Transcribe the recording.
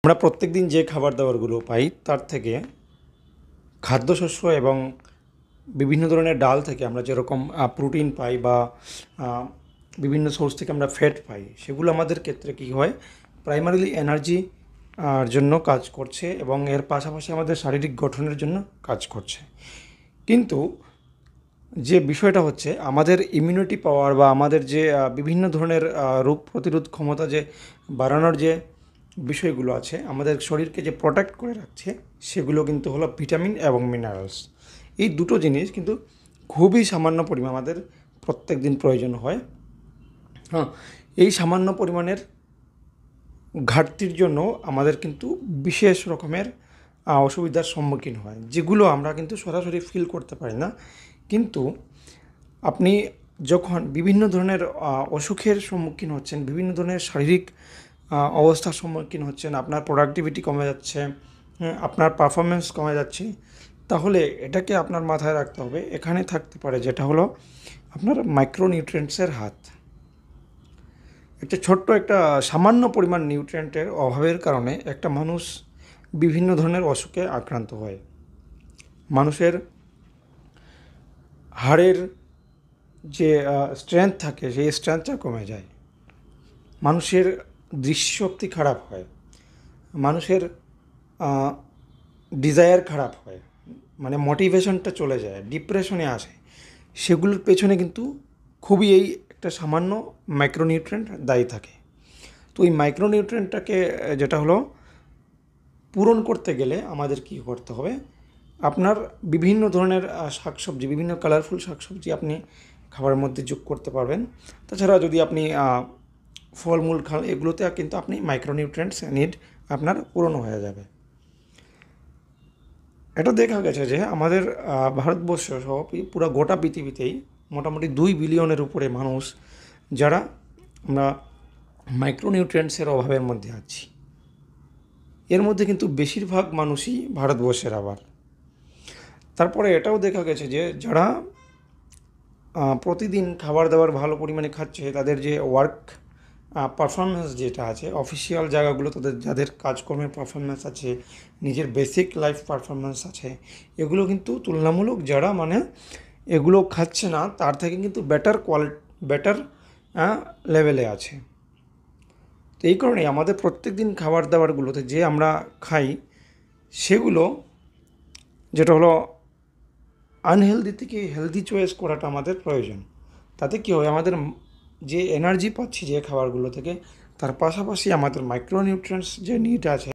আমরা প্রত্যেকদিন যে খাবার দাবারগুলো পাই তার থেকে খাদ্যশস্য এবং বিভিন্ন ধরনের ডাল থেকে আমরা যেরকম প্রোটিন পাই বা বিভিন্ন সোর্স থেকে আমরা ফ্যাট পাই, সেগুলো আমাদের ক্ষেত্রে কী হয়, প্রাইমারিলি এনার্জি জন্য কাজ করছে এবং এর পাশাপাশি আমাদের শারীরিক গঠনের জন্য কাজ করছে। কিন্তু যে বিষয়টা হচ্ছে, আমাদের ইমিউনিটি পাওয়ার বা আমাদের যে বিভিন্ন ধরনের রোগ প্রতিরোধ ক্ষমতা যে বাড়ানোর যে বিষয়গুলো আছে, আমাদের শরীরকে যে প্রোটেক্ট করে রাখছে, সেগুলো কিন্তু হলো ভিটামিন এবং মিনারেলস। এই দুটো জিনিস কিন্তু খুবই সামান্য পরিমাণ আমাদের প্রত্যেক দিন প্রয়োজন হয়। হ্যাঁ, এই সামান্য পরিমাণের ঘাটতির জন্য আমাদের কিন্তু বিশেষ রকমের অসুবিধার সম্মুখীন হয়, যেগুলো আমরা কিন্তু সরাসরি ফিল করতে পারি না। কিন্তু আপনি যখন বিভিন্ন ধরনের অসুখের সম্মুখীন হচ্ছেন, বিভিন্ন ধরনের শারীরিক অবস্থার সম্মুখীন হচ্ছেন, আপনার প্রোডাক্টিভিটি কমে যাচ্ছে, আপনার পারফরমেন্স কমে যাচ্ছে, তাহলে এটাকে আপনার মাথায় রাখতে হবে, এখানে থাকতে পারে যেটা হলো আপনার মাইক্রোনিউট্রিয়েন্টসের হাত। একটা ছোট্ট একটা সামান্য পরিমাণ নিউট্রিয়েন্টের অভাবের কারণে একটা মানুষ বিভিন্ন ধরনের অসুখে আক্রান্ত হয়। মানুষের হাড়ের যে স্ট্রেংথ থাকে, সেই স্ট্রেংথটা কমে যায়। মানুষের দৃষ্টিশক্তি খারাপ হয়, মানুষের ডিজায়ার খারাপ হয়, মানে মোটিভেশনটা চলে যায়, ডিপ্রেশনে আসে। সেগুলোর পেছনে কিন্তু খুবই এই একটা সামান্য মাইক্রোনিউট্রিয়েন্ট দায়ী থাকে। তো এই মাইক্রোনিউট্রিয়েন্টটাকে যেটা হলো পূরণ করতে গেলে আমাদের কী করতে হবে, আপনার বিভিন্ন ধরনের শাকসবজি, বিভিন্ন কালারফুল শাকসবজি আপনি খাবারের মধ্যে যোগ করতে পারবেন। তাছাড়া যদি আপনি ফলমূল খান, এগুলোতে কিন্তু আপনি মাইক্রোনিউট্রিয়েন্টস নিড আপনার পূরণ হয়ে যাবে। এটা দেখা গেছে যে আমাদের ভারতবর্ষ সহ পুরো গোটা পৃথিবীতেই মোটামুটি 2 বিলিয়নের উপরে মানুষ যারা আমরা মাইক্রোনিউট্রিয়েন্টসের অভাবের মধ্যে আছি। এর মধ্যে কিন্তু বেশিরভাগ মানুষই ভারতবর্ষের। আবার তারপরে এটাও দেখা গেছে যে যারা প্রতিদিন খাবার দাবার ভালো পরিমাণে খাচ্ছে, তাদের যে ওয়ার্ক পারফরমেন্স যেটা আছে, অফিসিয়াল জায়গাগুলো তাদের যাদের কাজকর্মের পারফরমেন্স আছে, নিজের বেসিক লাইফ পারফরমেন্স আছে, এগুলো কিন্তু তুলনামূলক যারা মানে এগুলো খাচ্ছে না, তার থেকে কিন্তু বেটার লেভেলে আছে। তো এই কারণেই আমাদের প্রত্যেক দিন খাবার দাবারগুলোতে যে আমরা খাই, সেগুলো যেটা হলো আনহেলদি থেকে হেলদি চয়েস করাটা আমাদের প্রয়োজন। তাতে কী হয়, আমাদের যে এনার্জি পাচ্ছি যে খাবারগুলো থেকে, তার পাশাপাশি আমাদের মাইক্রোনিউট্রিয়েন্টস যে নিড আছে